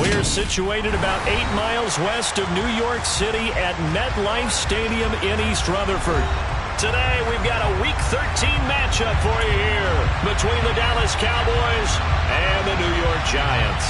We're situated about 8 miles west of New York City at MetLife Stadium in East Rutherford. Today, we've got a Week 13 matchup for you here between the Dallas Cowboys and the New York Giants.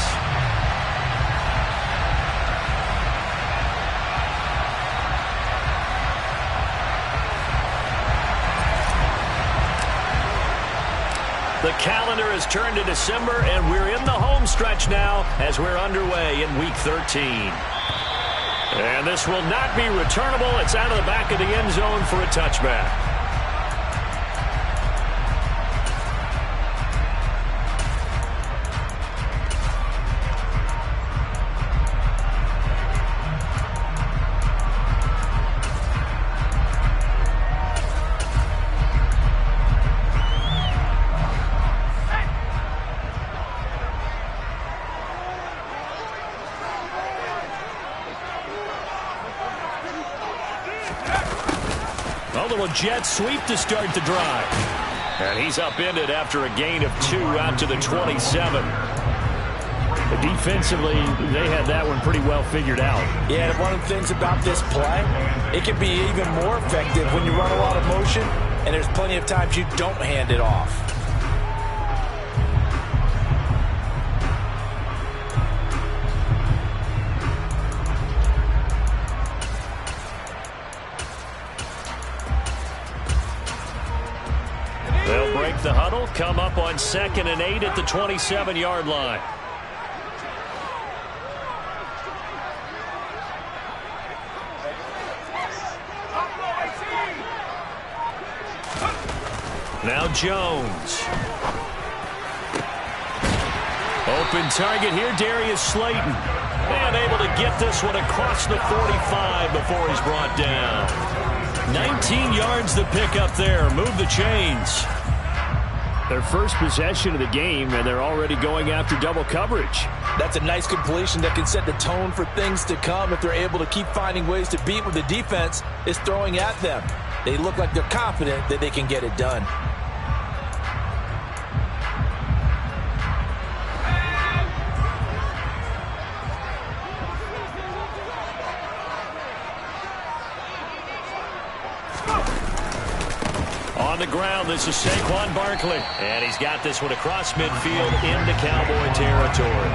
The calendar has turned to December, and we're in the home stretch now as we're underway in Week 13. And this will not be returnable. It's out of the back of the end zone for a touchback. A little jet sweep to start the drive. And he's upended after a gain of 2 out to the 27. Defensively, they had that one pretty well figured out. Yeah, and one of the things about this play, it can be even more effective when you run a lot of motion, and there's plenty of times you don't hand it off. They'll break the huddle, come up on 2nd and 8 at the 27-yard line. Now Jones. Open target here, Darius Slayton. And able to get this one across the 45 before he's brought down. 19 yards to pick up there. Move the chains. Their first possession of the game, and they're already going after double coverage. That's a nice completion that can set the tone for things to come if they're able to keep finding ways to beat what the defense is throwing at them. They look like they're confident that they can get it done. On the ground, this is Saquon Barkley. And he's got this one across midfield into Cowboy territory.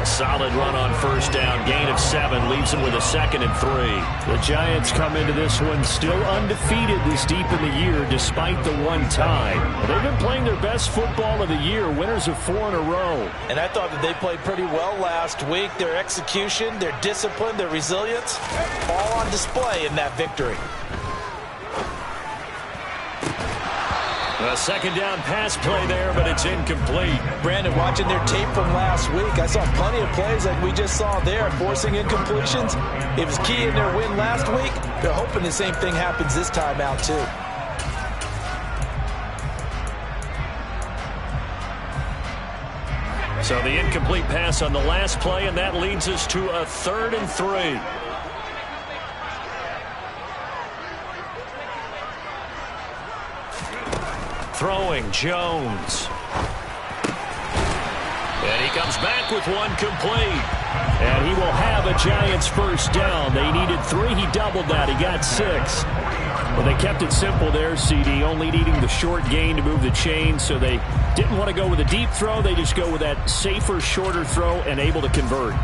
A solid run on first down. Gain of 7 leaves him with a 2nd and 3. The Giants come into this one still undefeated this deep in the year despite the one tie. They've been playing their best football of the year, winners of 4 in a row. And I thought that they played pretty well last week. Their execution, their discipline, their resilience, all on display in that victory. A 2nd down pass play there, but it's incomplete. Brandon, watching their tape from last week, I saw plenty of plays like we just saw there, forcing incompletions. It was key in their win last week. They're hoping the same thing happens this time out, too. So the incomplete pass on the last play, and that leads us to a 3rd and 3. Throwing, Jones. And he comes back with one complete. And he will have a Giants first down. They needed 3. He doubled that. He got 6. Well, they kept it simple there, CD, only needing the short gain to move the chain, so they didn't want to go with a deep throw. They just go with that safer, shorter throw and able to convert.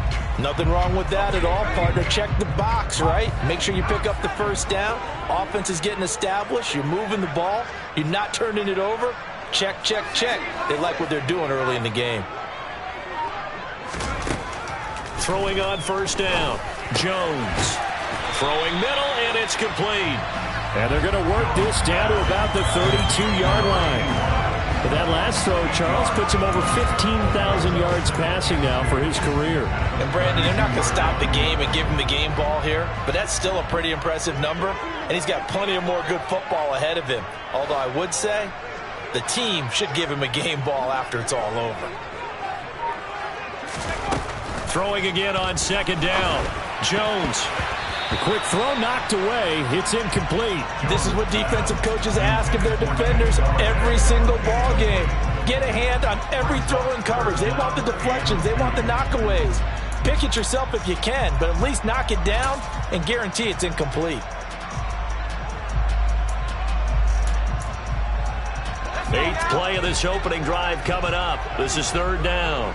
Nothing wrong with that at all, partner. Check the box, right? Make sure you pick up the first down. Offense is getting established. You're moving the ball. You're not turning it over. Check, check, check. They like what they're doing early in the game. Throwing on first down. Jones. Throwing middle, and it's complete. And they're going to work this down to about the 32-yard line. But that last throw, Charles, puts him over 15,000 yards passing now for his career. And, Brandon, they're not going to stop the game and give him the game ball here, but that's still a pretty impressive number, and he's got plenty of more good football ahead of him. Although I would say the team should give him a game ball after it's all over. Throwing again on 2nd down. Jones. The quick throw knocked away. It's incomplete. This is what defensive coaches ask of their defenders every single ball game. Get a hand on every throw in coverage. They want the deflections. They want the knockaways. Pick it yourself if you can, but at least knock it down and guarantee it's incomplete. 8th play of this opening drive coming up. This is 3rd down.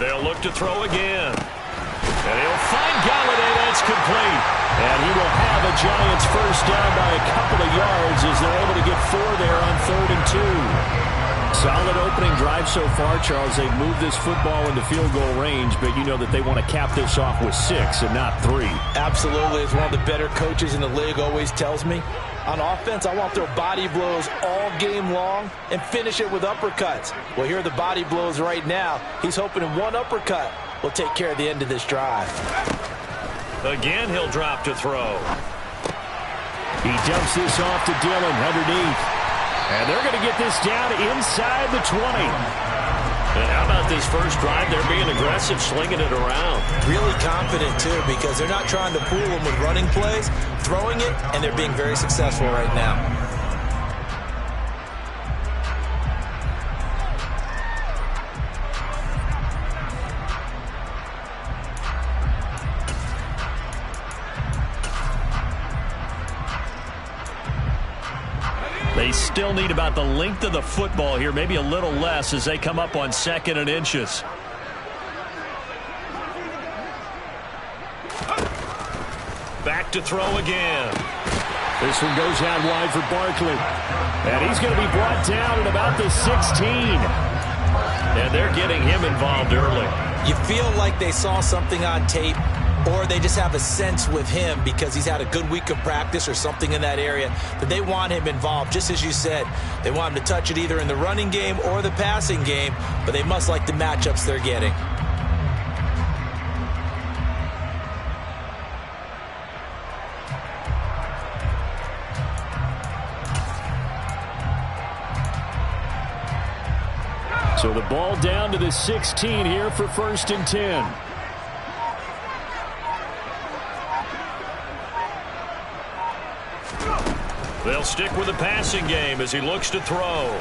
They'll look to throw again. And he'll find Galladay. That's complete. And he will have a Giants first down by a couple of yards as they're able to get 4 there on 3rd and 2. Solid opening drive so far, Charles. They've moved this football into field goal range, but you know that they want to cap this off with 6 and not 3. Absolutely. As one of the better coaches in the league always tells me, on offense, I want to throw body blows all game long and finish it with uppercuts. Well, here are the body blows right now. He's hoping in one uppercut will take care of the end of this drive. Again, he'll drop to throw. He dumps this off to Dillon underneath. And they're going to get this down inside the 20. And how about this first drive? They're being aggressive, slinging it around. Really confident, too, because they're not trying to fool them with running plays, throwing it, and they're being very successful right now. They still need about the length of the football here, maybe a little less as they come up on 2nd and inches. Back to throw again. This one goes out wide for Barkley. And he's going to be brought down at about the 16. And they're getting him involved early. You feel like they saw something on tape, or they just have a sense with him because he's had a good week of practice or something in that area that they want him involved. Just as you said, they want him to touch it either in the running game or the passing game, but they must like the matchups they're getting. So the ball down to the 16 here for 1st and 10. They'll stick with the passing game as he looks to throw.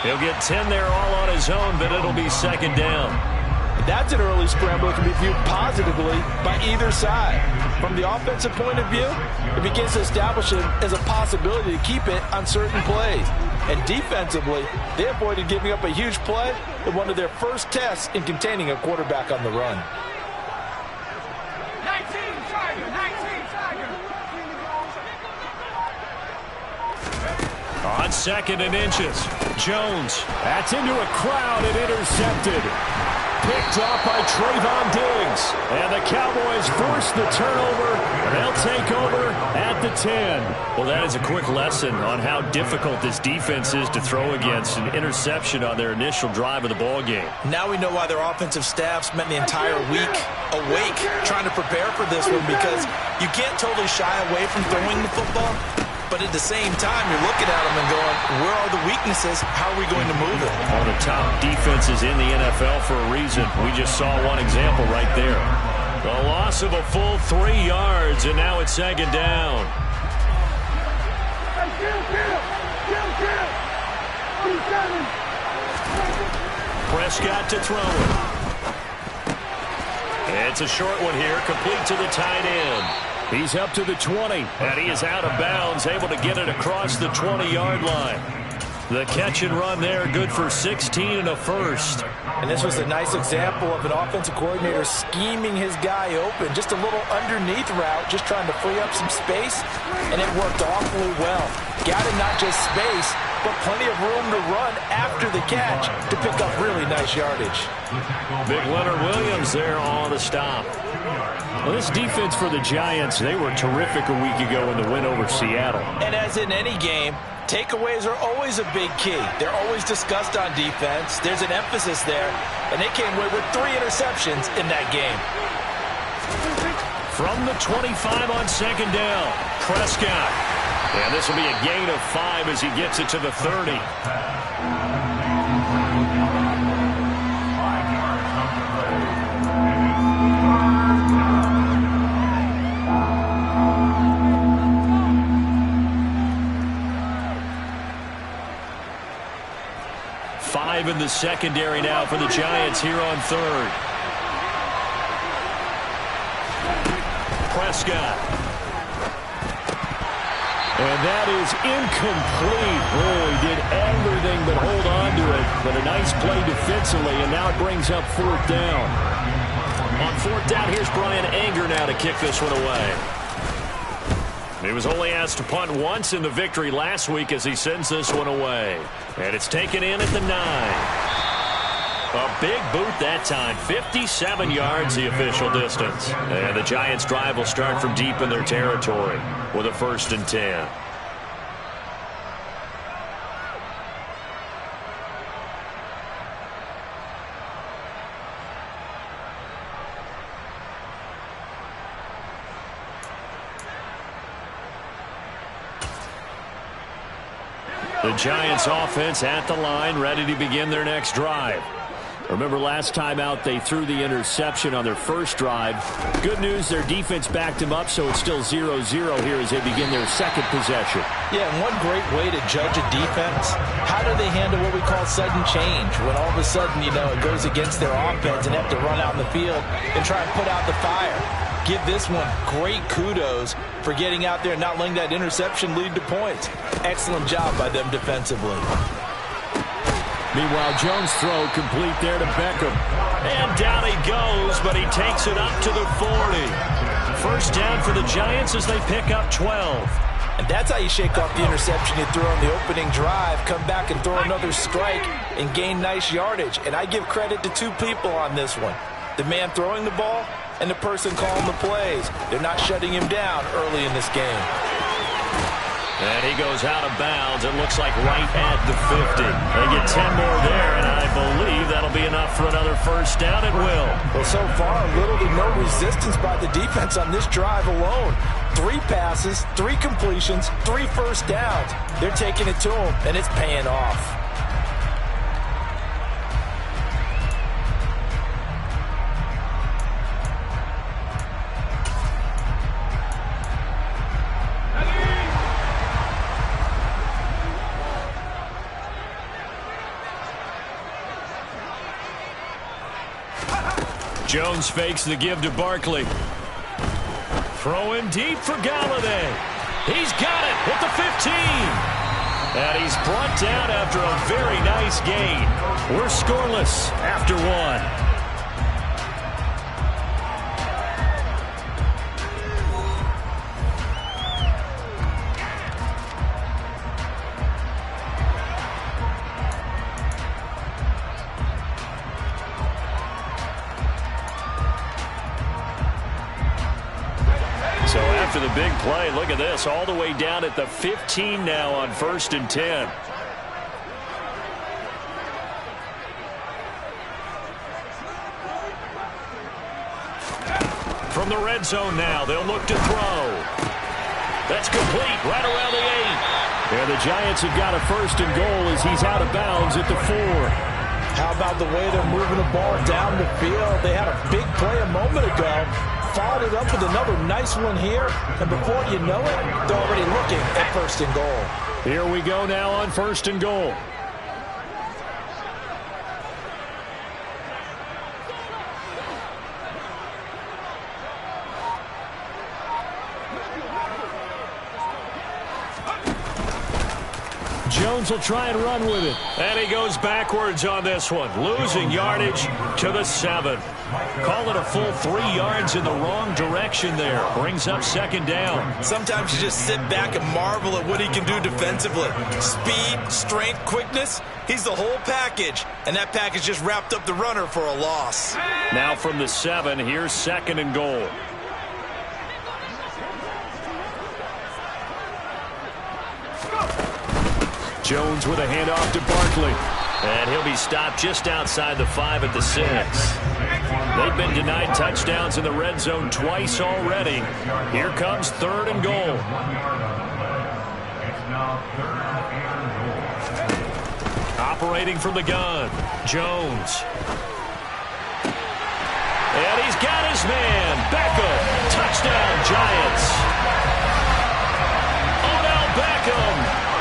He'll get 10 there all on his own, but it'll be 2nd down. That's an early scramble that can be viewed positively by either side. From the offensive point of view, it begins to establish it as a possibility to keep it on certain plays. And defensively, they avoided giving up a huge play in one of their first tests in containing a quarterback on the run. On 2nd and inches, Jones. That's into a crowd and intercepted. Picked off by Trayvon Diggs. And the Cowboys force the turnover, and they'll take over at the 10. Well, that is a quick lesson on how difficult this defense is to throw against. An interception on their initial drive of the ball game. Now we know why their offensive staff spent the entire week awake trying to prepare for this one, because you can't totally shy away from throwing the football. But at the same time, you're looking at them and going, where are the weaknesses? How are we going to move it? One of the top defenses in the NFL for a reason. We just saw one example right there. The loss of a full 3 yards, and now it's 2nd down. Prescott to throw it. It's a short one here, complete to the tight end. He's up to the 20, and he is out of bounds, able to get it across the 20-yard line. The catch and run there, good for 16 and a first. And this was a nice example of an offensive coordinator scheming his guy open. Just a little underneath route, just trying to free up some space, and it worked awfully well. Got him not just space, but plenty of room to run after the catch to pick up really nice yardage. Big Leonard Williams there on the stop. Well, this defense for the Giants, they were terrific a week ago in the win over Seattle. And as in any game, takeaways are always a big key. They're always discussed on defense. There's an emphasis there, and they came away with 3 interceptions in that game. From the 25 on 2nd down, Prescott. And this will be a gain of 5 as he gets it to the 30. 5 in the secondary now for the Giants here on third. Prescott. And that is incomplete. Oh, he did everything but hold on to it. But a nice play defensively, and now it brings up fourth down. On fourth down, here's Brian Anger now to kick this one away. He was only asked to punt once in the victory last week as he sends this one away. And it's taken in at the 9. A big boot that time. 57 yards the official distance. And the Giants' drive will start from deep in their territory with a 1st and 10. The Giants offense at the line, ready to begin their next drive. Remember last time out they threw the interception on their first drive. Good news, their defense backed them up, so it's still 0-0 here as they begin their second possession. Yeah, and one great way to judge a defense, how do they handle what we call sudden change? When all of a sudden, you know, it goes against their offense and have to run out in the field and try and put out the fire. Give this one great kudos for getting out there and not letting that interception lead to points. Excellent job by them defensively. Meanwhile, Jones' throw complete there to Beckham. And down he goes, but he takes it up to the 40. First down for the Giants as they pick up 12. And that's how you shake off the interception you threw on the opening drive, come back and throw another strike and gain nice yardage. And I give credit to two people on this one. The man throwing the ball and the person calling the plays. They're not shutting him down early in this game. And he goes out of bounds. It looks like right at the 50. They get 10 more there, and I believe that'll be enough for another first down. It will. Well, so far, little to no resistance by the defense on this drive alone. 3 passes, 3 completions, 3 first downs. They're taking it to them, and it's paying off. Jones fakes the give to Barkley. Throwing deep for Galladay. He's got it at the 15. And he's brought down after a very nice gain. We're scoreless after 1. So after the big play, look at this, all the way down at the 15 now on 1st and 10. From the red zone now, they'll look to throw. That's complete, right around the 8. And the Giants have got a 1st and goal as he's out of bounds at the 4. How about the way they're moving the ball down the field? They had a big play a moment ago. Followed it up with another nice one here, and before you know it, they're already looking at 1st and goal. Here we go now on 1st and goal. Jones will try and run with it. And he goes backwards on this one, losing yardage to the 7. Call it a full 3 yards in the wrong direction there. Brings up 2nd down. Sometimes you just sit back and marvel at what he can do defensively. Speed, strength, quickness, he's the whole package. And that package just wrapped up the runner for a loss. Now from the 7, here's 2nd and goal. Jones with a handoff to Barkley. And he'll be stopped just outside the 5 at the 6. They've been denied touchdowns in the red zone twice already. Here comes 3rd and goal. Operating from the gun, Jones. And he's got his man, Beckham. Touchdown, Giants. Odell Beckham.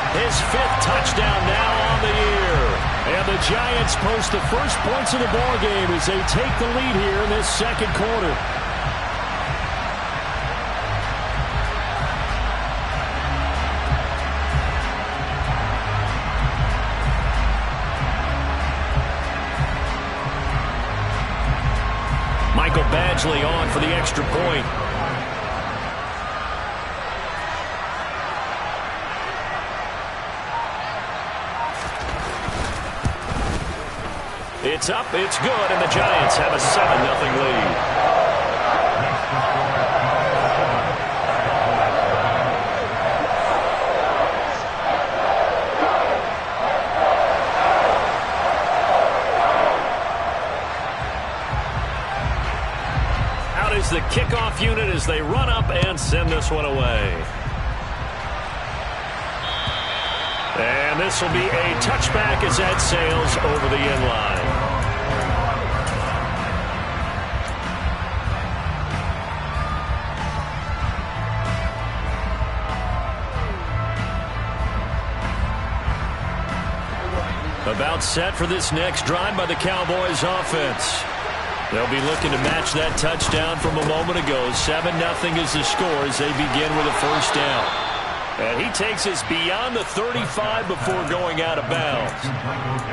His 5th touchdown now on the year. And the the Giants post the first points of the ball game as they take the lead here in this second quarter. Michael Badgley on for the extra point. It's up, it's good, and the Giants have a 7-0 lead. Out is the kickoff unit as they run up and send this one away. And this will be a touchback as that sails over the end line. About set for this next drive by the Cowboys offense. They'll be looking to match that touchdown from a moment ago. 7-0 is the score as they begin with a first down. And he takes us beyond the 35 before going out of bounds.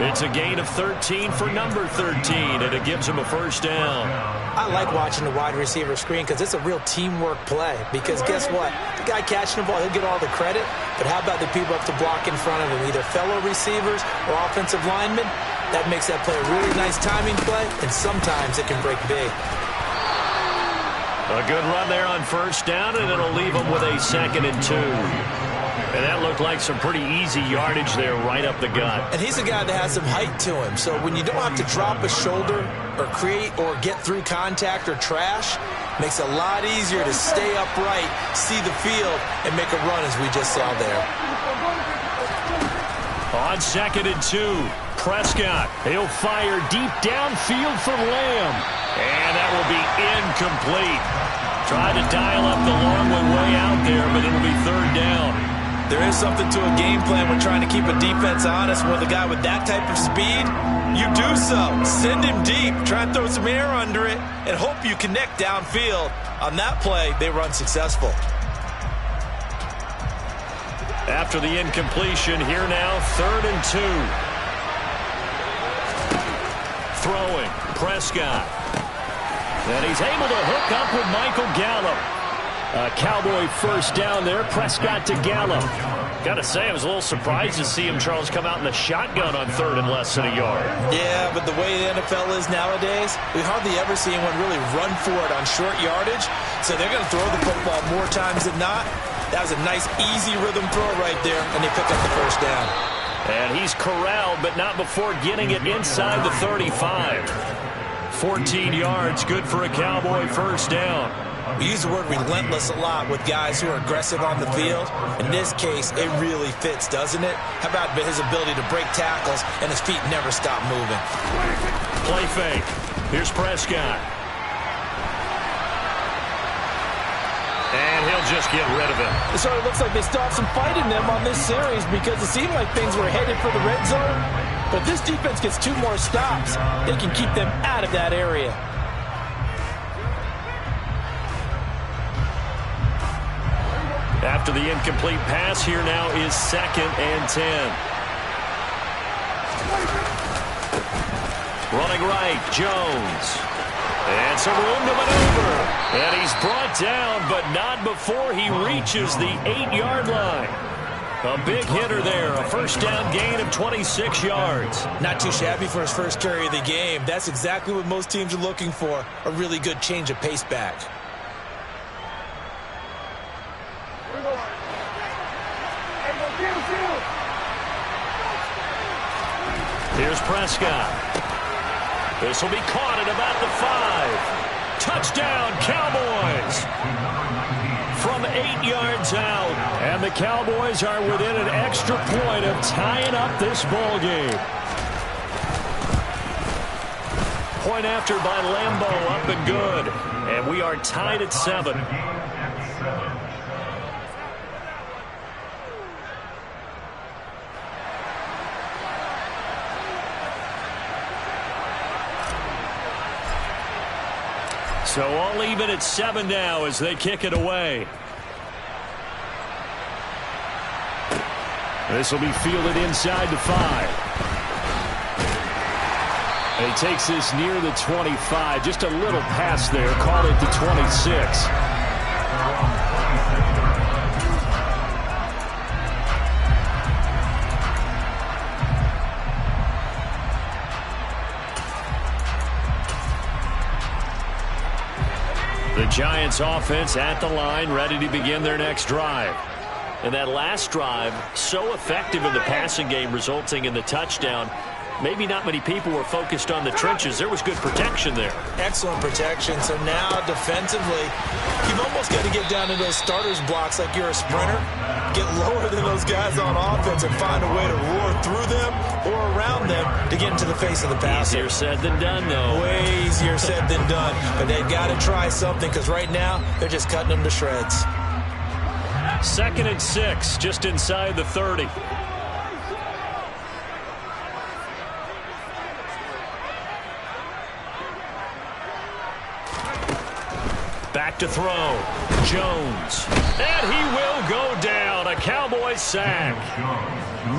It's a gain of 13 for number 13, and it gives him a first down. I like watching the wide receiver screen because it's a real teamwork play. Because guess what? The guy catching the ball, he'll get all the credit. But how about the people up to block in front of him, either fellow receivers or offensive linemen? That makes that play a really nice timing play, and sometimes it can break big. A good run there on first down, and it'll leave them with a 2nd and 2. And that looked like some pretty easy yardage there right up the gut. And he's a guy that has some height to him. So when you don't have to drop a shoulder or create or get through contact or trash, makes it a lot easier to stay upright, see the field, and make a run as we just saw there. On 2nd and 2, Prescott. He'll fire deep downfield for Lamb. And that will be incomplete. Tried to dial up the long way out there, but it'll be 3rd down. There is something to a game plan when trying to keep a defense honest. With a guy with that type of speed, you do so. Send him deep. Try and throw some air under it and hope you connect downfield. On that play, they were unsuccessful. After the incompletion, here now, 3rd and 2. Throwing, Prescott. And he's able to hook up with Michael Gallup. A Cowboy first down there, Prescott to Gallup. Got to say, I was a little surprised to see him, Charles, come out in the shotgun on 3rd and less than a yard. Yeah, but the way the NFL is nowadays, we hardly ever see anyone really run for it on short yardage. So they're going to throw the football more times than not. That was a nice, easy rhythm throw right there, and they pick up the first down. And he's corralled, but not before getting it inside the 35. 14 yards, good for a Cowboy first down. We use the word relentless a lot with guys who are aggressive on the field. In this case, it really fits, doesn't it? How about his ability to break tackles and his feet never stop moving? Play fake. Here's Prescott. And he'll just get rid of it. It sort of looks like they still have some fight in them on this series because it seemed like things were headed for the red zone. But if this defense gets 2 more stops, they can keep them out of that area. After the incomplete pass, here now is 2nd and 10. Running right, Jones. And some room to maneuver. And he's brought down, but not before he reaches the 8-yard line. A big hitter there, a first down gain of 26 yards. Not too shabby for his first carry of the game. That's exactly what most teams are looking for, a really good change of pace back. Here's Prescott. This will be caught at about the 5. Touchdown, Cowboys. From 8 yards out, and the Cowboys are within an extra point of tying up this ball game. Point after by Lambeau, up and good. And we are tied at 7. So all even at 7 now as they kick it away. This will be fielded inside the 5. And he takes this near the 25. Just a little pass there. Call it the 26. The Giants offense at the line, ready to begin their next drive. And that last drive, so effective in the passing game, resulting in the touchdown. Maybe not many people were focused on the trenches. There was good protection there. Excellent protection. So now defensively, you've almost got to get down to those starters blocks like you're a sprinter. Get lower than those guys on offense and find a way to roar through them or around them to get into the face of the passer. Easier said than done, though. Way easier said than done. But they've got to try something because right now they're just cutting them to shreds. 2nd and 6, just inside the 30. Back to throw. Jones. And he will go down. A Cowboys sack.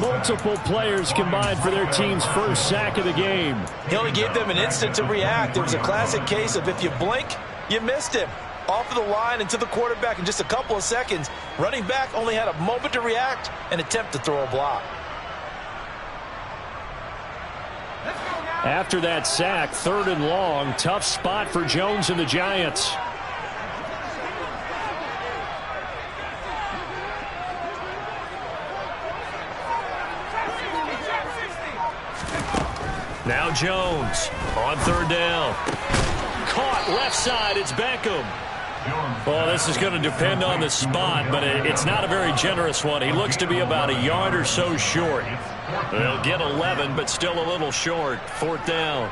Multiple players combined for their team's first sack of the game. He only gave them an instant to react. It was a classic case of if you blink, you missed him. Off of the line and to the quarterback in just a couple of seconds. Running back only had a moment to react and attempt to throw a block. After that sack, 3rd and long. Tough spot for Jones and the Giants. Now Jones on 3rd down. Caught left side. It's Beckham. Well, this is going to depend on the spot, but it's not a very generous one. He looks to be about a yard or so short. They'll get 11, but still a little short. 4th down.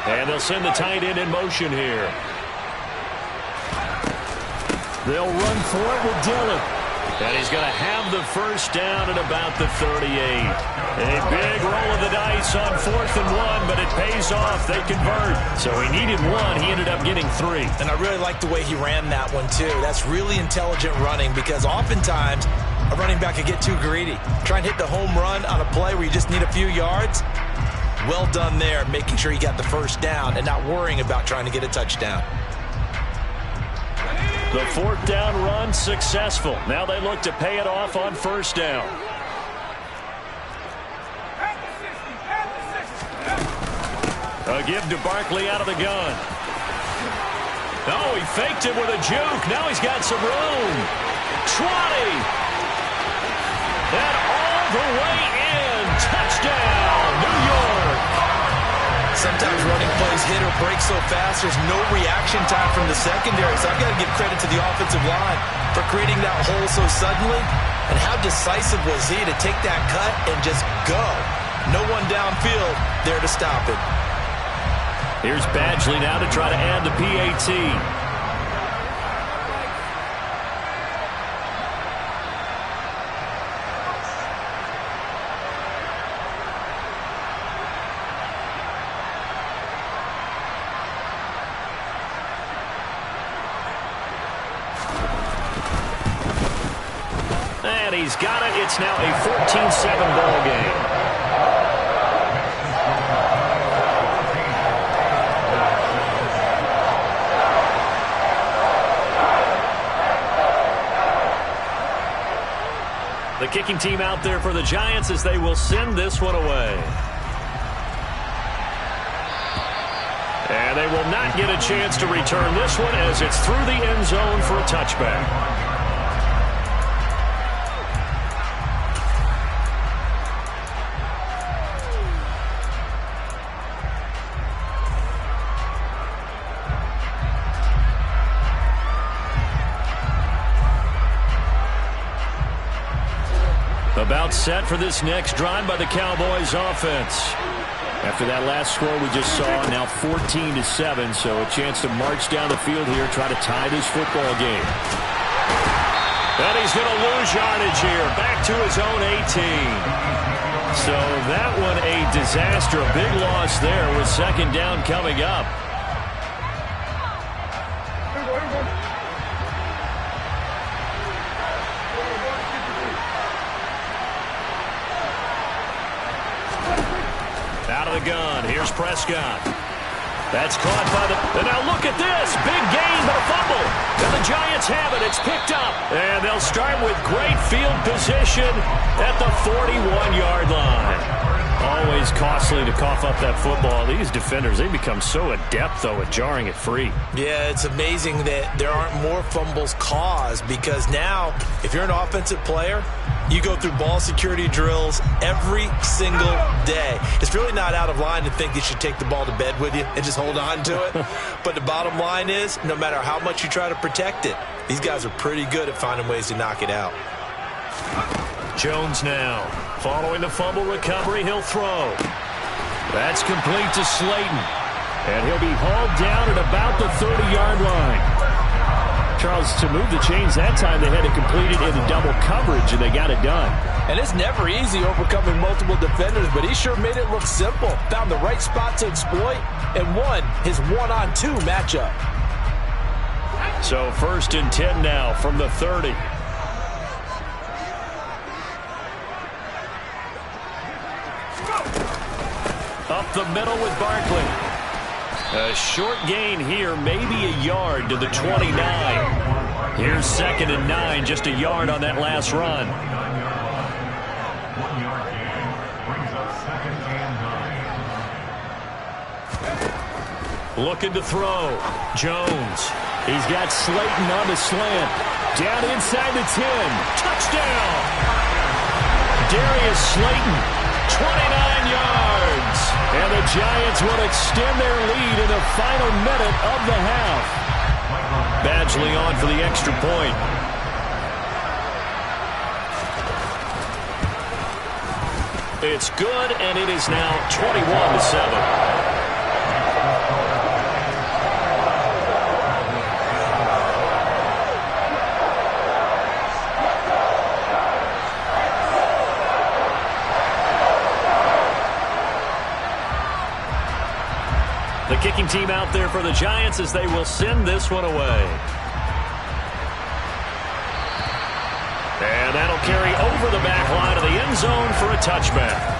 And they'll send the tight end in motion here. They'll run for it with Dillon. And he's going to have the first down at about the 38. A big roll of the dice on 4th and 1, but it pays off. They convert. So he needed 1. He ended up getting 3. And I really like the way he ran that one, too. That's really intelligent running because oftentimes a running back could get too greedy. Try and hit the home run on a play where you just need a few yards. Well done there, making sure he got the first down and not worrying about trying to get a touchdown. The 4th down run successful. Now they look to pay it off on 1st down. A give to Barkley out of the gun. Oh, he faked him with a juke. Now he's got some room. 20. And all the way in. Touchdown, New York. Sometimes running plays hit or break so fast, there's no reaction time from the secondary. So I've got to give credit to the offensive line for creating that hole so suddenly. And how decisive was he to take that cut and just go? No one downfield there to stop it. Here's Badgley now to try to add the PAT. And he's got it. It's now a 14-7 ball game. The kicking team out there for the Giants as they will send this one away. And they will not get a chance to return this one as it's through the end zone for a touchback. About set for this next drive by the Cowboys offense. After that last score we just saw, now 14-7, so a chance to march down the field here, try to tie this football game. And he's going to lose yardage here, back to his own 18. So that one a disaster, a big loss there with second down coming up. Out of the gun, here's Prescott. That's caught by the... And now look at this. Big gain, but a fumble. And the Giants have it. It's picked up. And they'll start with great field position at the 41-yard line. Always costly to cough up that football. These defenders, they become so adept, though, at jarring it free. Yeah, it's amazing that there aren't more fumbles caused, because now, if you're an offensive player, you go through ball security drills every single day. It's really not out of line to think you should take the ball to bed with you and just hold on to it. But the bottom line is, no matter how much you try to protect it, these guys are pretty good at finding ways to knock it out. Jones now. Following the fumble recovery, he'll throw. That's complete to Slayton. And he'll be hauled down at about the 30-yard line. Charles, to move the chains that time, they had to complete it into double coverage, and they got it done. And it's never easy overcoming multiple defenders, but he sure made it look simple. Found the right spot to exploit and won his one-on-two matchup. So 1st and 10 now from the 30. Up the middle with Barkley. A short gain here, maybe a yard to the 29. Here's 2nd and 9, just a yard on that last run. Looking to throw. Jones. He's got Slayton on the slant. Down inside the 10. Touchdown! Darius Slayton, 29 yards. And the Giants will extend their lead in the final minute of the half. Badgley on for the extra point. It's good, and it is now 21-7. The kicking team out there for the Giants as they will send this one away. And that'll carry over the back line of the end zone for a touchback.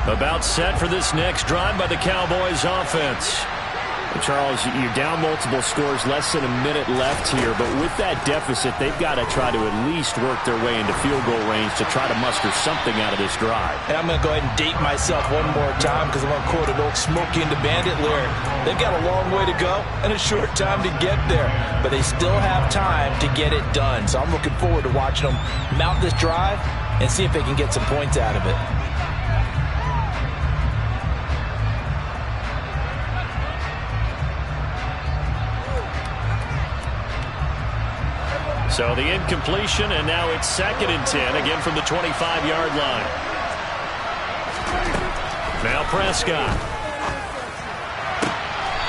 About set for this next drive by the Cowboys offense. Charles, you're down multiple scores, less than a minute left here, but with that deficit, they've got to try to at least work their way into field goal range to try to muster something out of this drive. And I'm going to go ahead and date myself one more time because I'm going to quote an old Smokey and the Bandit lyric. They've got a long way to go and a short time to get there, but they still have time to get it done. So I'm looking forward to watching them mount this drive and see if they can get some points out of it. So the incompletion, and now it's 2nd and 10, again from the 25-yard line. Now Prescott.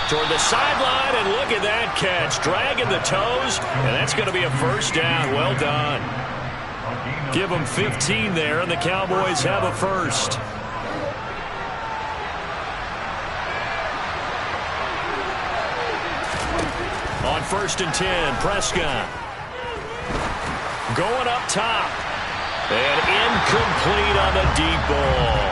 Toward the sideline, and look at that catch. Dragging the toes, and that's going to be a first down. Well done. Give them 15 there, and the Cowboys have a first. On 1st and 10, Prescott. Going up top. And incomplete on the deep ball.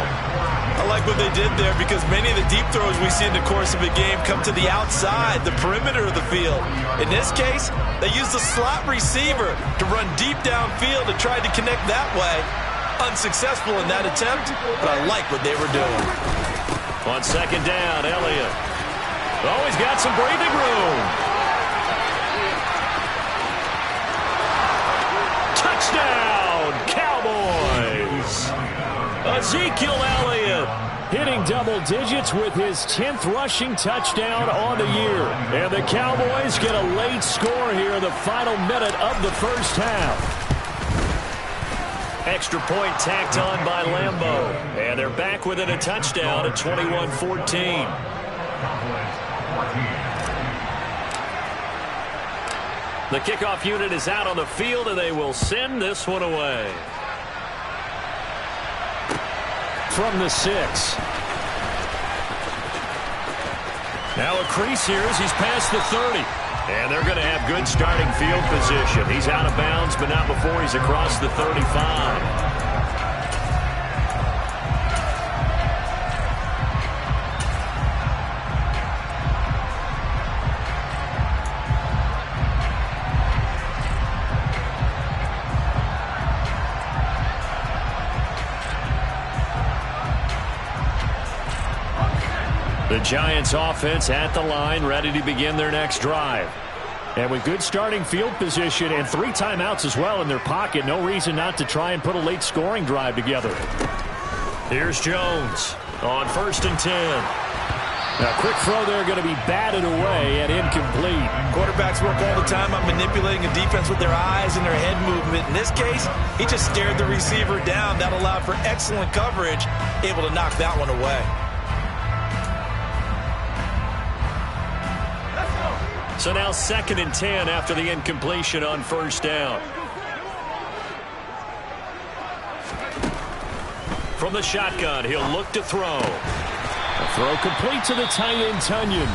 I like what they did there because many of the deep throws we see in the course of a game come to the outside, the perimeter of the field. In this case, they used the slot receiver to run deep downfield and tried to connect that way. Unsuccessful in that attempt, but I like what they were doing. On 2nd down, Elliott. Oh, he's got some breathing room. Touchdown, Cowboys. Ezekiel Elliott hitting double digits with his 10th rushing touchdown on the year. And the Cowboys get a late score here in the final minute of the first half. Extra point tacked on by Lambeau. And they're back within a touchdown at 21-14. The kickoff unit is out on the field, and they will send this one away. From the 6. Now a crease here as he's past the 30. And they're going to have good starting field position. He's out of bounds, but not before he's across the 35. The Giants offense at the line, ready to begin their next drive. And with good starting field position and 3 timeouts as well in their pocket, no reason not to try and put a late scoring drive together. Here's Jones on 1st and 10. Now, quick throw there going to be batted away and incomplete. Quarterbacks work all the time on manipulating a defense with their eyes and their head movement. In this case, he just stared the receiver down. That allowed for excellent coverage, able to knock that one away. So now 2nd and 10 after the incompletion on 1st down. From the shotgun, he'll look to throw. A throw complete to the tight end, Tunyon.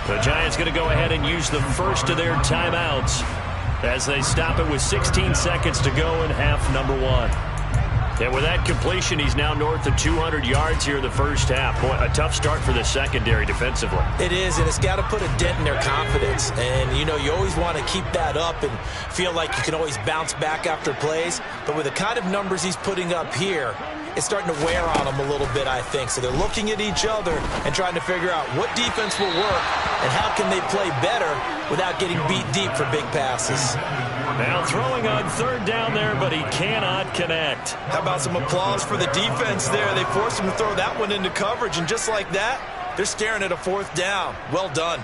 The Giants going to go ahead and use the first of their timeouts as they stop it with 16 seconds to go in half number 1. And with that completion, he's now north of 200 yards here in the first half. Boy, a tough start for the secondary defensively. It is, and it's got to put a dent in their confidence. And, you know, you always want to keep that up and feel like you can always bounce back after plays. But with the kind of numbers he's putting up here, it's starting to wear on them a little bit, I think. So they're looking at each other and trying to figure out what defense will work and how can they play better without getting beat deep for big passes. Now throwing on 3rd down there, but he cannot connect. How about some applause for the defense there? They forced him to throw that one into coverage, and just like that, they're staring at a 4th down. Well done.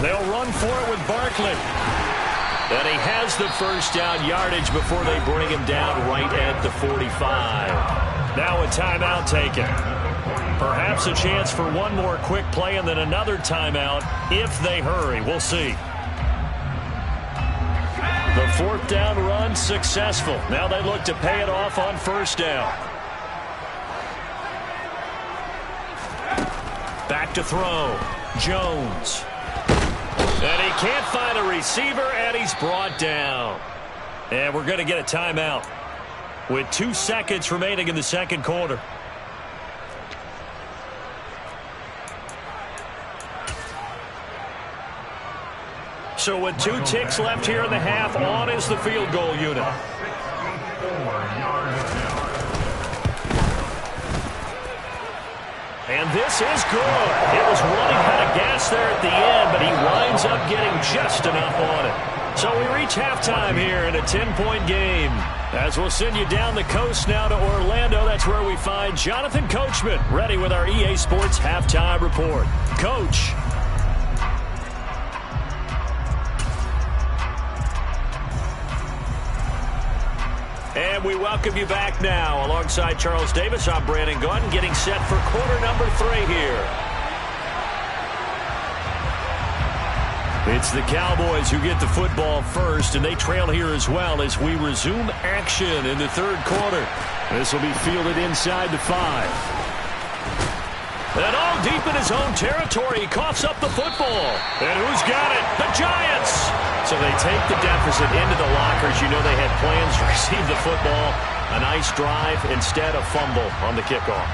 They'll run for it with Barkley. And he has the first down yardage before they bring him down right at the 45. Now a timeout taken. Perhaps a chance for one more quick play and then another timeout if they hurry. We'll see. The 4th down run successful. Now they look to pay it off on 1st down. Back to throw. Jones. And he can't find a receiver, and he's brought down. And we're going to get a timeout with 2 seconds remaining in the second quarter. So with 2 ticks left here in the half, on is the field goal unit. And this is good. It was running out of gas there at the end, but he winds up getting just enough on it. So we reach halftime here in a 10-point game. As we'll send you down the coast now to Orlando, that's where we find Jonathan Coachman ready with our EA Sports Halftime Report. Coach. And we welcome you back now. Alongside Charles Davis, I'm Brandon Gaudin, getting set for quarter number 3 here. It's the Cowboys who get the football first, and they trail here as well as we resume action in the third quarter. This will be fielded inside the 5. And all deep in his own territory, he coughs up the football. And who's got it? The Giants! So they take the deficit into the lockers. You know they had plans to receive the football. A nice drive, instead a fumble on the kickoff.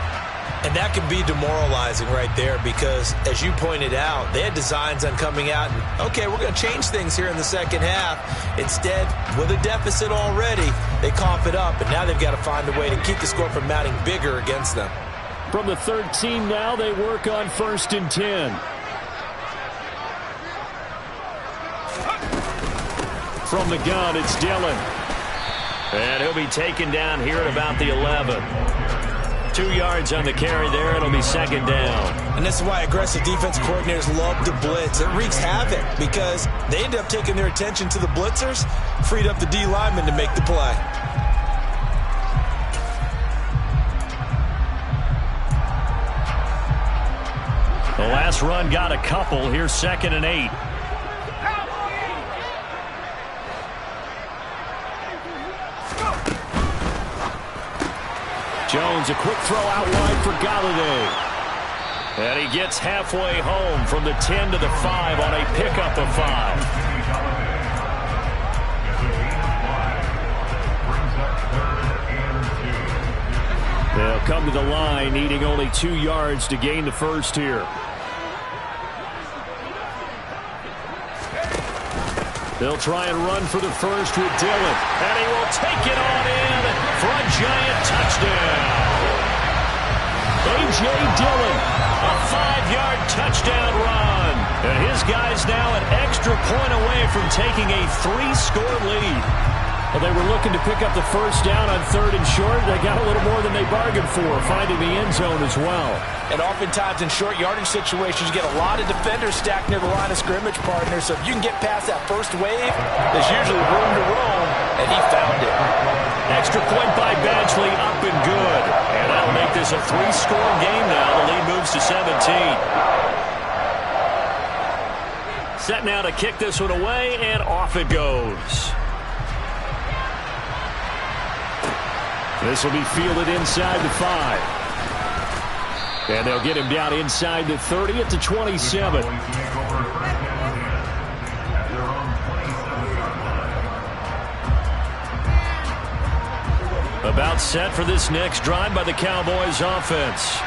And that can be demoralizing right there because, as you pointed out, they had designs on coming out and, okay, we're going to change things here in the second half. Instead, with a deficit already, they cough it up, and now they've got to find a way to keep the score from mounting bigger against them. From the 13 now, they work on 1st and 10. From the gun, it's Dillon. And he'll be taken down here at about the 11. 2 yards on the carry there. It'll be 2nd down. And this is why aggressive defense coordinators love to blitz. It wreaks havoc because they end up taking their attention to the blitzers, freed up the D lineman to make the play. The last run got a couple. Here's 2nd and 8. Jones, a quick throw out wide for Golladay. And he gets halfway home from the 10 to the 5 on a pickup of 5. They'll come to the line, needing only 2 yards to gain the first here. They'll try and run for the first with Dillon. And he will take it on in for a giant touchdown. A.J. Dillon, a 5-yard touchdown run. And his guys now an extra point away from taking a 3-score lead. Well, they were looking to pick up the first down on 3rd and short. They got a little more than they bargained for, finding the end zone as well. And oftentimes in short yardage situations, you get a lot of defenders stacked near the line of scrimmage, partner. So if you can get past that first wave, there's usually room to roam, and he found it. Extra point by Badgley, up and good. And that'll make this a 3-score game now. The lead moves to 17. Set now to kick this one away, and off it goes. This will be fielded inside the 5. And they'll get him down inside the 30 at the 27. About set for this next drive by the Cowboys offense.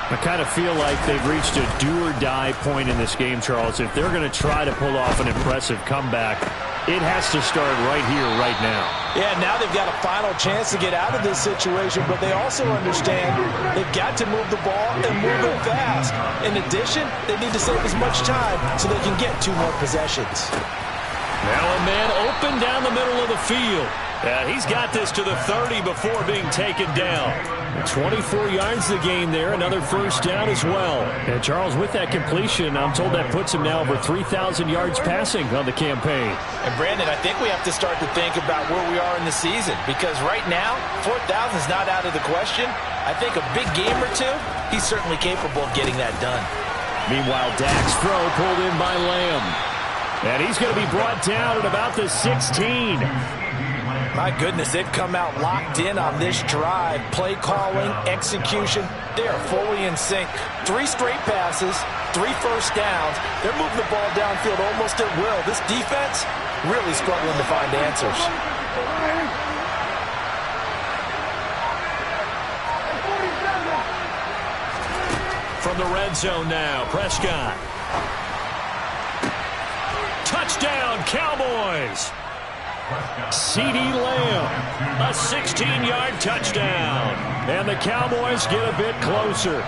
I kind of feel like they've reached a do-or-die point in this game, Charles. If they're going to try to pull off an impressive comeback, it has to start right here, right now. Yeah, now they've got a final chance to get out of this situation, but they also understand they've got to move the ball and move it fast. In addition, they need to save as much time so they can get 2 more possessions. Now a man open down the middle of the field. He's got this to the 30 before being taken down. 24 yards the gain there, another first down as well. And Charles, with that completion, I'm told that puts him now over 3,000 yards passing on the campaign. And Brandon, I think we have to start to think about where we are in the season, because right now, 4,000 is not out of the question. I think a big game or 2, he's certainly capable of getting that done. Meanwhile, Dak's throw pulled in by Lamb. And he's going to be brought down at about the 16. My goodness, they've come out locked in on this drive. Play calling, execution, they are fully in sync. 3 straight passes, 3 first downs. They're moving the ball downfield almost at will. This defense really struggling to find answers. From the red zone now, Prescott. Touchdown, Cowboys. CeeDee Lamb, a 16-yard touchdown. And the Cowboys get a bit closer.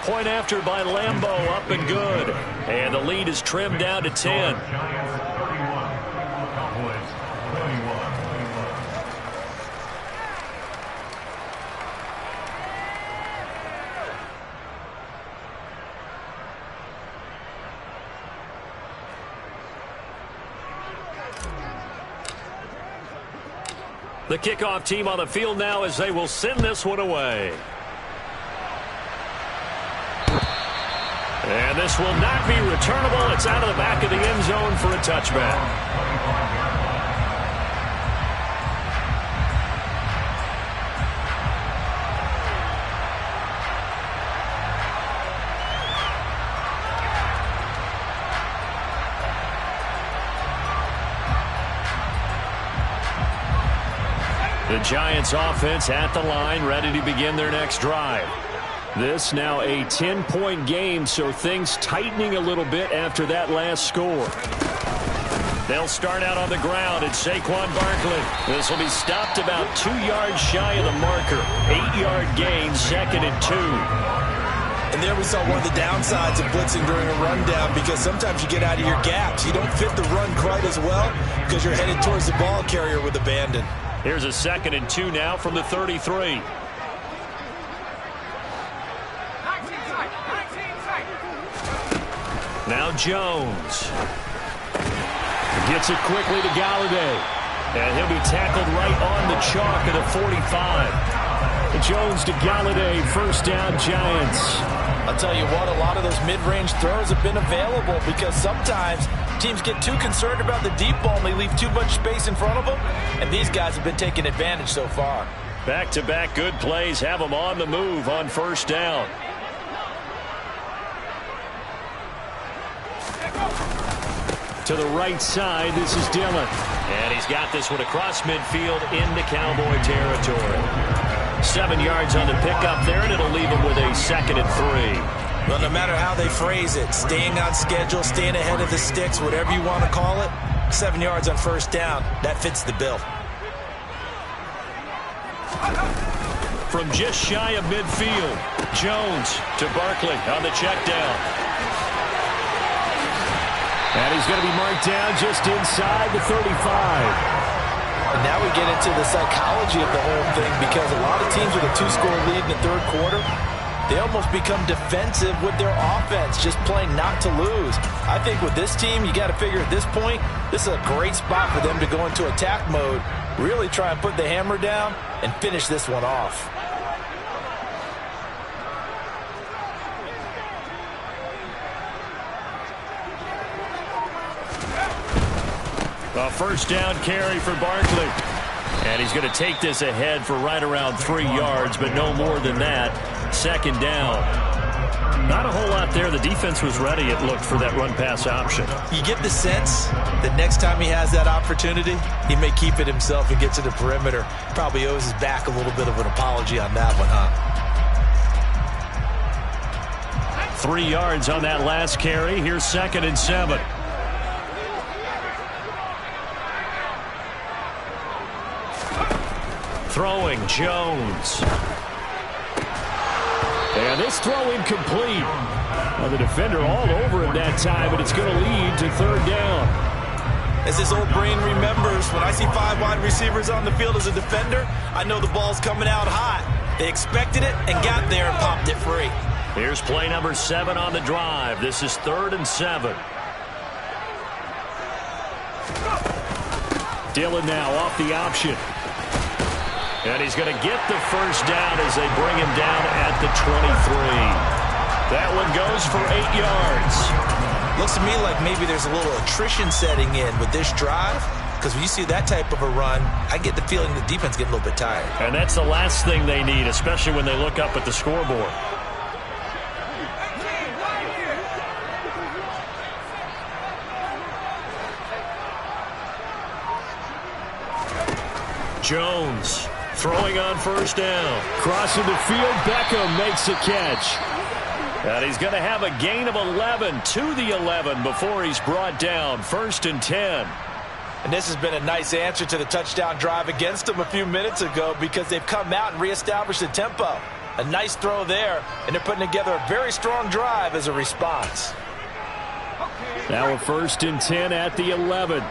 Point after by Lambeau, up and good. And the lead is trimmed down to 10. The kickoff team on the field now as they will send this one away. And this will not be returnable. It's out of the back of the end zone for a touchback. The Giants offense at the line, ready to begin their next drive. This now a 10-point game, so things tightening a little bit after that last score. They'll start out on the ground at Saquon Barkley. This will be stopped about 2 yards shy of the marker. 8-yard gain, 2nd and 2. And there we saw one of the downsides of blitzing during a rundown, because sometimes you get out of your gaps. You don't fit the run quite as well because you're headed towards the ball carrier with abandon. Here's a 2nd and 2 now from the 33. Now Jones. Gets it quickly to Galladay. And he'll be tackled right on the chalk of the 45. Jones to Galladay, first down Giants. I'll tell you what, a lot of those mid-range throws have been available because sometimes teams get too concerned about the deep ball and they leave too much space in front of them. And these guys have been taking advantage so far. Back-to-back good plays have them on the move on first down. To the right side, this is Dillon. And he's got this one across midfield into Cowboy territory. 7 yards on the pickup there, and it'll leave him with a 2nd and 3. Well, no matter how they phrase it, staying on schedule, staying ahead of the sticks, whatever you want to call it, 7 yards on first down, that fits the bill. From just shy of midfield, Jones to Barkley on the check down. And he's going to be marked down just inside the 35. And now we get into the psychology of the whole thing, because a lot of teams with a 2-score lead in the third quarter, they almost become defensive with their offense, just playing not to lose. I think with this team, you got to figure at this point, this is a great spot for them to go into attack mode, really try and put the hammer down and finish this one off. A first down carry for Barkley. And he's going to take this ahead for right around 3 yards, but no more than that. 2nd down. Not a whole lot there. The defense was ready, it looked, for that run-pass option. You get the sense that next time he has that opportunity, he may keep it himself and get to the perimeter. Probably owes his back a little bit of an apology on that one, huh? 3 yards on that last carry. Here's 2nd and 7. Throwing, Jones. And this throw incomplete. Well, the defender all over him that time, but it's going to lead to 3rd down. As this old brain remembers, when I see 5 wide receivers on the field as a defender, I know the ball's coming out hot. They expected it and got there and popped it free. Here's play number 7 on the drive. This is 3rd and 7. Dillon now off the option. And he's going to get the first down as they bring him down at the 23. That one goes for 8 yards. Looks to me like maybe there's a little attrition setting in with this drive, because when you see that type of a run, I get the feeling the defense getting a little bit tired. And that's the last thing they need, especially when they look up at the scoreboard. Jones throwing on first down. Crossing the field, Beckham makes a catch. And he's going to have a gain of 11 to the 11 before he's brought down. 1st and 10. And this has been a nice answer to the touchdown drive against them a few minutes ago, because they've come out and reestablished the tempo. A nice throw there, and they're putting together a very strong drive as a response. Now a 1st and 10 at the 11.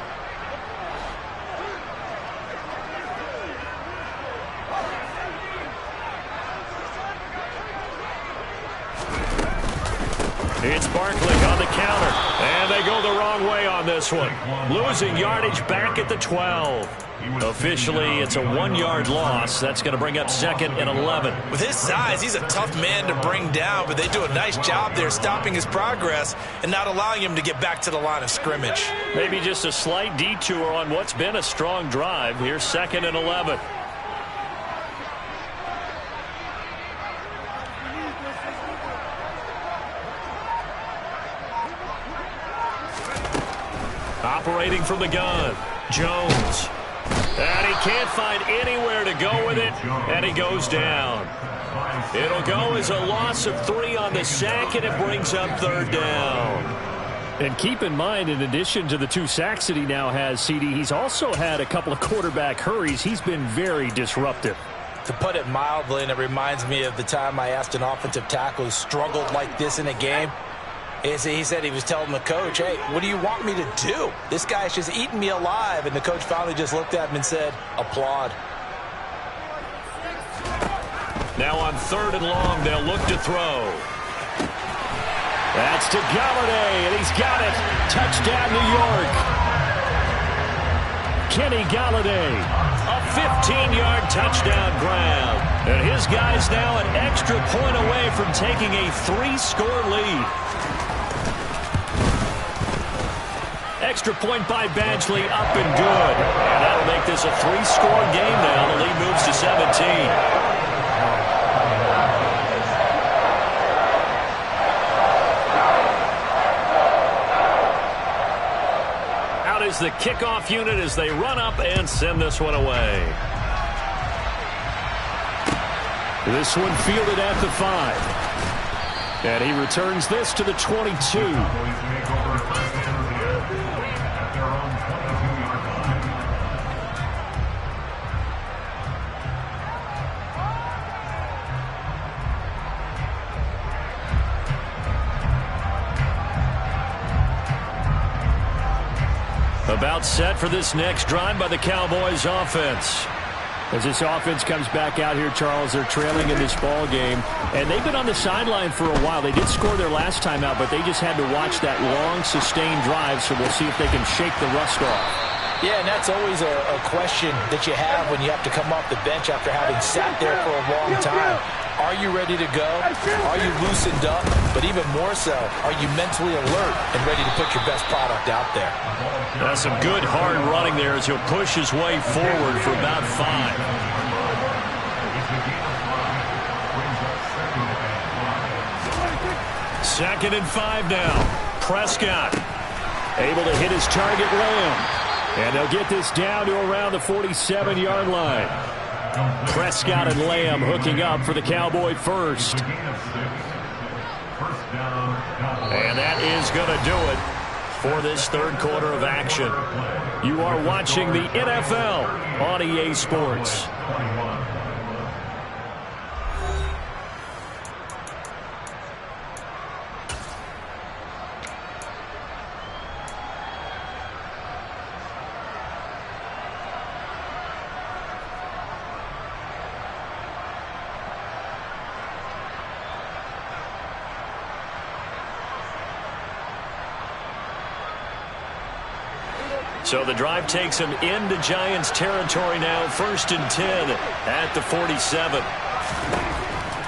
It's Barkley on the counter, and they go the wrong way on this one. Losing yardage back at the 12. Officially, it's a 1-yard loss. That's going to bring up 2nd and 11. With his size, he's a tough man to bring down, but they do a nice job there stopping his progress and not allowing him to get back to the line of scrimmage. Maybe just a slight detour on what's been a strong drive. Here's 2nd and 11. Operating from the gun, Jones. And he can't find anywhere to go with it, and he goes down. It'll go as a loss of 3 on the sack, and it brings up 3rd down. And keep in mind, in addition to the 2 sacks that he now has, CD, he's also had a couple of quarterback hurries. He's been very disruptive. To put it mildly, and it reminds me of the time I asked an offensive tackle who struggled like this in a game. He said he was telling the coach, hey, what do you want me to do? This guy's just eating me alive. And the coach finally just looked at him and said, applaud. Now on 3rd and long, they'll look to throw. That's to Galladay, and he's got it. Touchdown, New York. Kenny Galladay, a 15-yard touchdown grab. And his guy's now an extra point away from taking a 3-score lead. Extra point by Badgley, up and good. And that'll make this a 3-score game now. The lead moves to 17. Out is the kickoff unit as they run up and send this one away. This one fielded at the 5. And he returns this to the 22. About set for this next drive by the Cowboys offense. As this offense comes back out here, Charles, they're trailing in this ball game, and they've been on the sideline for a while. They did score their last time out, but they just had to watch that long, sustained drive, so we'll see if they can shake the rust off. Yeah, and that's always a question that you have when you have to come off the bench after having sat there for a long time. Are you ready to go? Are you loosened up? But even more so, are you mentally alert and ready to put your best product out there? That's some good hard running there as he'll push his way forward for about 5. Second and 5 now. Prescott able to hit his target, Lamb. And they'll get this down to around the 47-yard line. Prescott and Lamb hooking up for the Cowboy first. And that is going to do it for this 3rd quarter of action. You are watching the NFL on EA Sports. So the drive takes him into Giants territory now. 1st and 10 at the 47.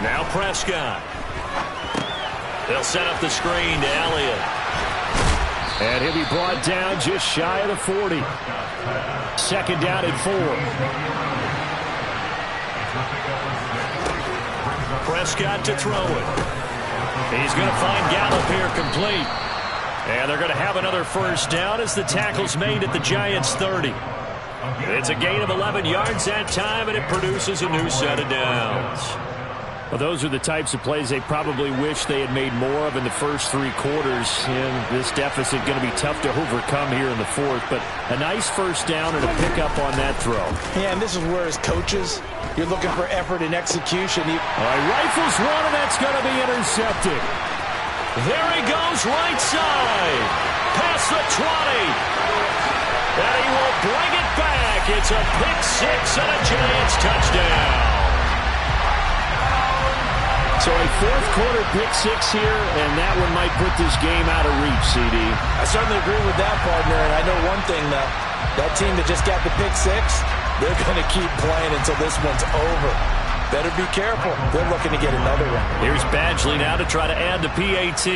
Now Prescott. They'll set up the screen to Elliott. And he'll be brought down just shy of the 40. 2nd down and 4. Prescott to throw it. He's going to find Gallup here complete. And they're going to have another 1st down as the tackle's made at the Giants' 30. It's a gain of 11 yards that time, and it produces a new set of downs. Well, those are the types of plays they probably wish they had made more of in the first 3 quarters. And this deficit going to be tough to overcome here in the fourth. But a nice first down and a pickup on that throw. Yeah, and this is where as coaches, you're looking for effort and execution. All right, rifles one, and that's going to be intercepted. There he goes, right side. Past the 20. And he will bring it back. It's a pick 6 and a Giants touchdown. So a fourth-quarter pick 6 here, and that one might put this game out of reach, CD. I certainly agree with that, partner. And I know one thing, though. That team that just got the pick 6, they're going to keep playing until this one's over. Better be careful. They're looking to get another one. Here's Badgley now to try to add the PAT.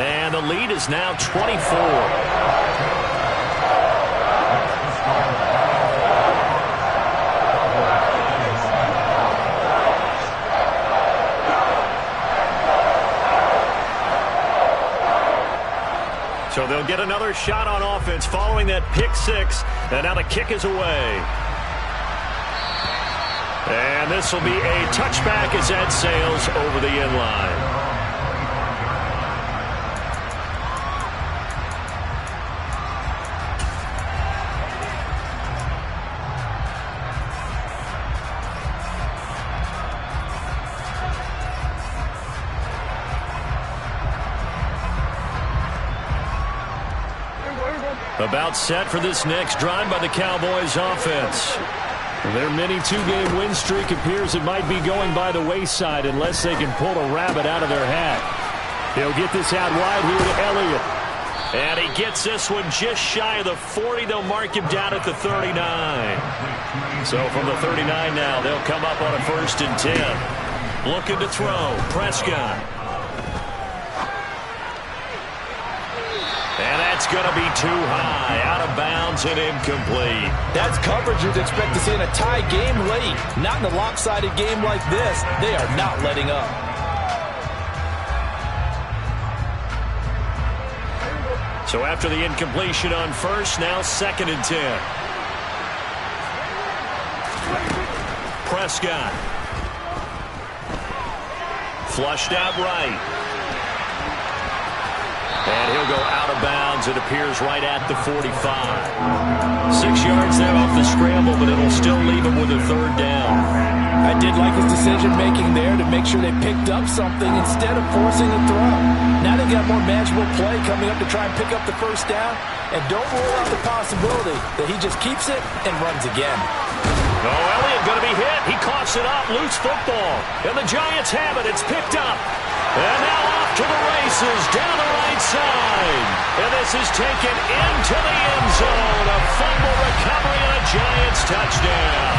And the lead is now 24. So they'll get another shot on offense following that pick 6. And now the kick is away. And this will be a touchback as that sails over the end line. About set for this next drive by the Cowboys offense. Their mini 2-game win streak appears it might be going by the wayside unless they can pull a rabbit out of their hat. They'll get this out wide here to Elliott. And he gets this one just shy of the 40. They'll mark him down at the 39. So from the 39 now, they'll come up on a 1st and 10. Looking to throw. Prescott. And that's going to be too high, out of bounds and incomplete. That's coverage you'd expect to see in a tie game late. Not in a lopsided game like this. They are not letting up. So after the incompletion on 1st, now 2nd and 10. Prescott. Flushed out right. And he'll go out of bounds. It appears right at the 45. 6 yards there off the scramble, but it'll still leave him with a 3rd down. I did like his decision-making there to make sure they picked up something instead of forcing a throw. Now they've got more manageable play coming up to try and pick up the 1st down. And don't rule out the possibility that he just keeps it and runs again. Oh, Elliott going to be hit. He coughs it up. Loose football. And the Giants have it. It's picked up. And now off to the races down the right side. And this is taken into the end zone. A fumble recovery and a Giants touchdown.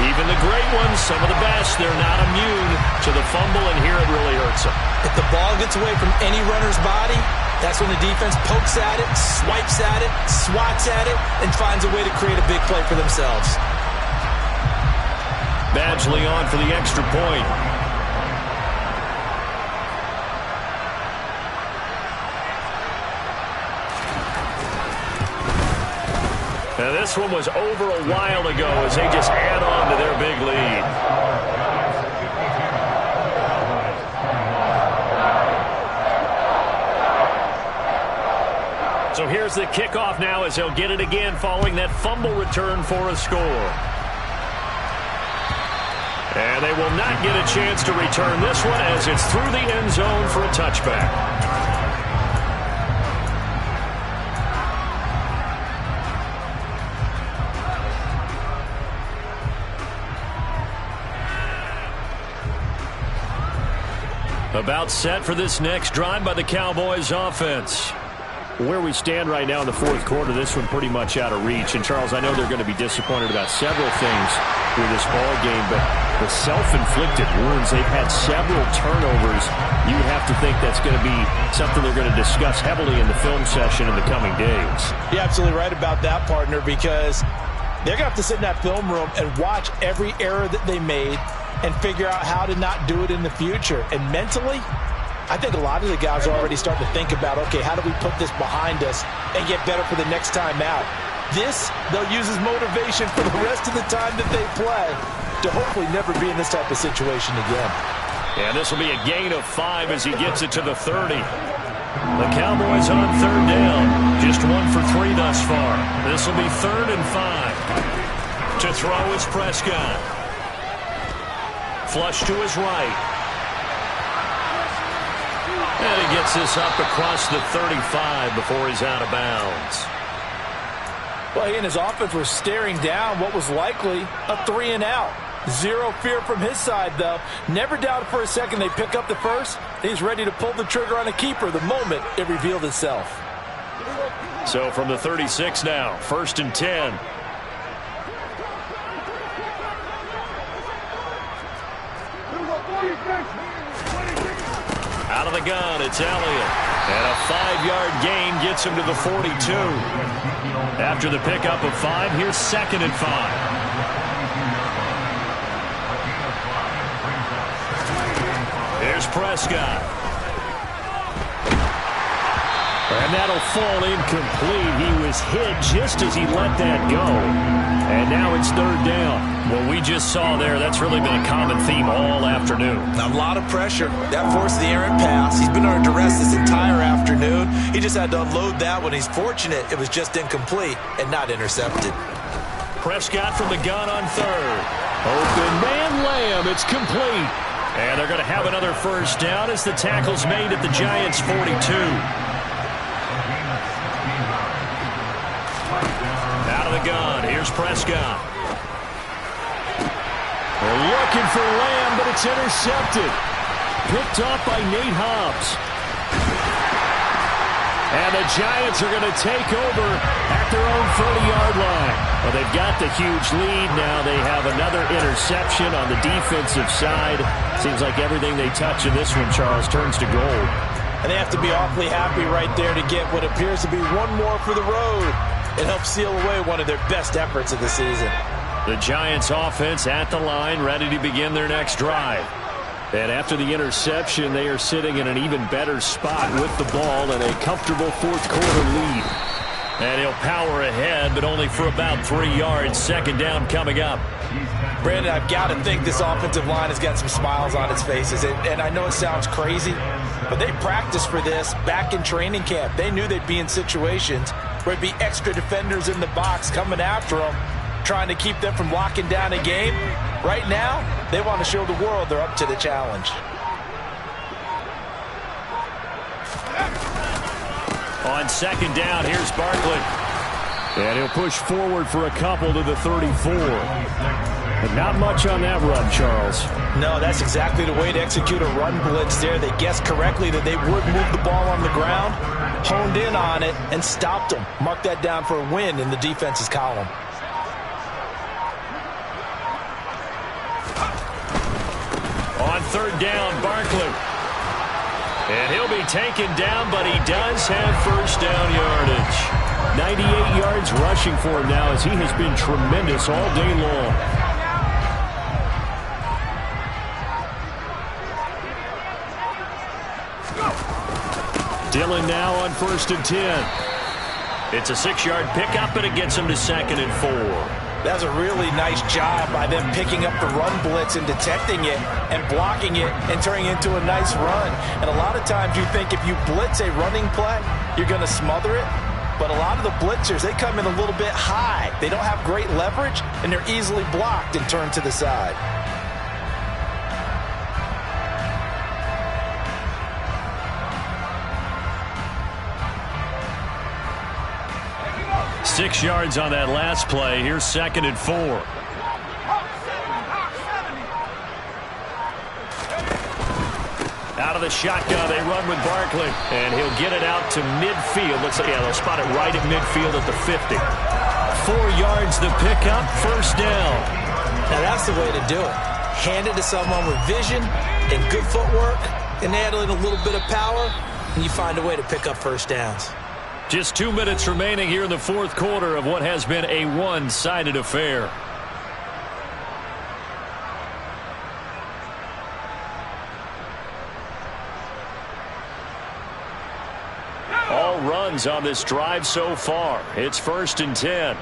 Even the great ones, some of the best, they're not immune to the fumble, and here it really hurts them. If the ball gets away from any runner's body, that's when the defense pokes at it, swipes at it, swats at it, and finds a way to create a big play for themselves. Badgley on for the extra point. Now this one was over a while ago as they just add on to their big lead. So here's the kickoff now as they'll get it again following that fumble return for a score. And they will not get a chance to return this one as it's through the end zone for a touchback. About set for this next drive by the Cowboys offense. Where we stand right now in the 4th quarter, this one pretty much out of reach. And, Charles, I know they're going to be disappointed about several things through this ball game, but the self-inflicted wounds, they've had several turnovers. You have to think that's going to be something they're going to discuss heavily in the film session in the coming days. You're absolutely right about that, partner, because they're going to have to sit in that film room and watch every error that they made and figure out how to not do it in the future. And mentally, I think a lot of the guys are already starting to think about, okay, how do we put this behind us and get better for the next time out? This, they'll use as motivation for the rest of the time that they play to hopefully never be in this type of situation again. And this will be a gain of 5 as he gets it to the 30. The Cowboys on 3rd down. Just 1 for 3 thus far. This will be 3rd and 5. To throw is Prescott. Flush to his right. And he gets this up across the 35 before he's out of bounds. Well, he and his offense were staring down what was likely a 3-and-out. Zero fear from his side, though. Never doubted for a second they pick up the first. He's ready to pull the trigger on a keeper the moment it revealed itself. So from the 36 now, 1st and 10. Out of the gun, it's Elliott. And a 5-yard gain gets him to the 42. After the pickup of 5, here's 2nd and 5. Here's Prescott. And that'll fall incomplete. He was hit just as he let that go. And now it's 3rd down. What we just saw there, that's really been a common theme all afternoon. A lot of pressure. That forced the errant pass. He's been under duress this entire afternoon. He just had to unload that one. He's fortunate it was just incomplete and not intercepted. Prescott from the gun on 3rd. Open man Lamb. It's complete. And they're going to have another 1st down as the tackle's made at the Giants' 42. Out of the gun, here's Prescott. They're looking for Lamb, but it's intercepted. Picked off by Nate Hobbs. And the Giants are going to take over at their own 30-yard line. Well, they've got the huge lead. Now they have another interception on the defensive side. Seems like everything they touch in this one, Charles, turns to gold. And they have to be awfully happy right there to get what appears to be one more for the road. It helps seal away one of their best efforts of the season. The Giants offense at the line, ready to begin their next drive. And after the interception, they are sitting in an even better spot with the ball and a comfortable 4th quarter lead. And he'll power ahead, but only for about 3 yards. 2nd down coming up. Brandon, I've got to think this offensive line has got some smiles on its faces. And I know it sounds crazy, but they practiced for this back in training camp. They knew they'd be in situations where there'd be extra defenders in the box coming after them, trying to keep them from locking down a game. Right now, they want to show the world they're up to the challenge. On 2nd down, here's Barkley. And he'll push forward for a couple to the 34. But not much on that run, Charles. No, that's exactly the way to execute a run blitz there. They guessed correctly that they would move the ball on the ground, honed in on it, and stopped them. Mark that down for a win in the defense's column. On 3rd down, Barkley. And he'll be taken down, but he does have 1st down yardage. 98 yards rushing for him now as he has been tremendous all day long. Dillon now on 1st and 10. It's a 6-yard pickup, and it gets him to 2nd and 4. That's a really nice job by them picking up the run blitz and detecting it and blocking it and turning it into a nice run. And a lot of times you think if you blitz a running play, you're going to smother it. But a lot of the blitzers, they come in a little bit high. They don't have great leverage, and they're easily blocked and turned to the side. Six yards on that last play. Here's 2nd and 4. Out of the shotgun, they run with Barkley. And he'll get it out to midfield. Looks like, yeah, they'll spot it right at midfield at the 50. 4 yards the pickup, 1st down. Now that's the way to do it. Hand it to someone with vision and good footwork, and add in a little bit of power, and you find a way to pick up 1st downs. Just 2 minutes remaining here in the 4th quarter of what has been a one-sided affair. runs on this drive so far. It's 1st and 10.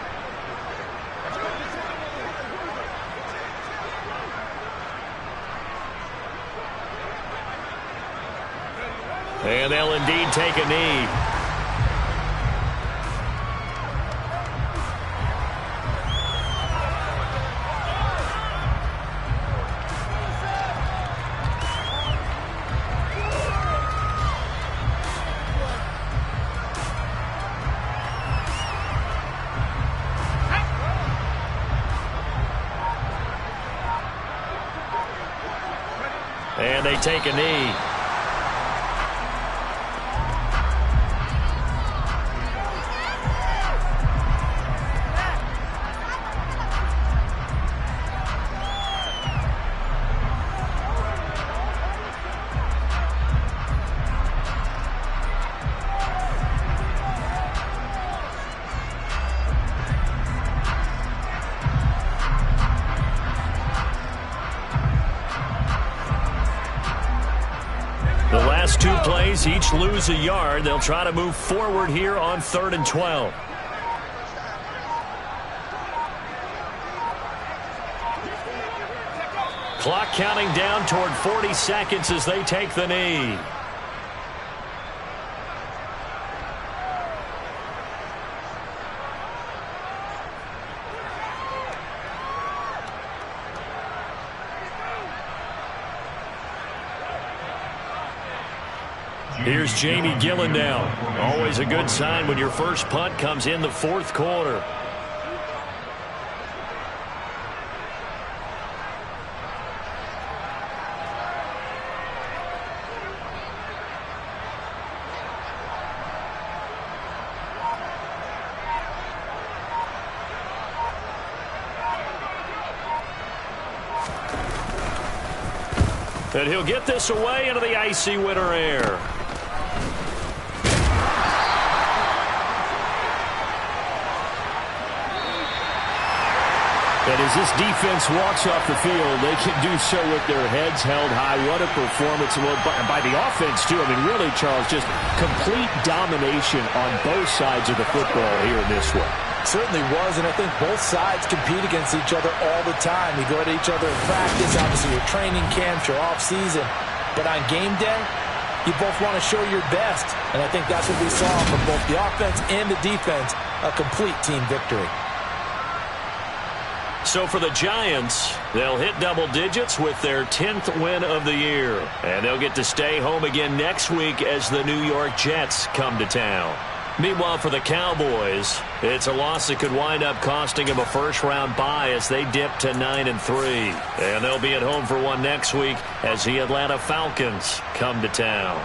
And they'll indeed take a knee. And they take a knee. The last 2 plays, each lose a yard. They'll try to move forward here on 3rd and 12. Clock counting down toward 40 seconds as they take the knee. Here's Jamie Gillen now. Always a good sign when your first punt comes in the 4th quarter. And he'll get this away into the icy winter air. And as this defense walks off the field, they can do so with their heads held high. What a performance by the offense, too. I mean, really, Charles, just complete domination on both sides of the football here in this one. Certainly was, and I think both sides compete against each other all the time. You go at each other in practice, obviously your training camps, your off-season. But on game day, you both want to show your best. And I think that's what we saw from both the offense and the defense, a complete team victory. So for the Giants, they'll hit double digits with their 10th win of the year. And they'll get to stay home again next week as the New York Jets come to town. Meanwhile, for the Cowboys, it's a loss that could wind up costing them a first-round bye as they dip to 9-3. And they'll be at home for one next week as the Atlanta Falcons come to town.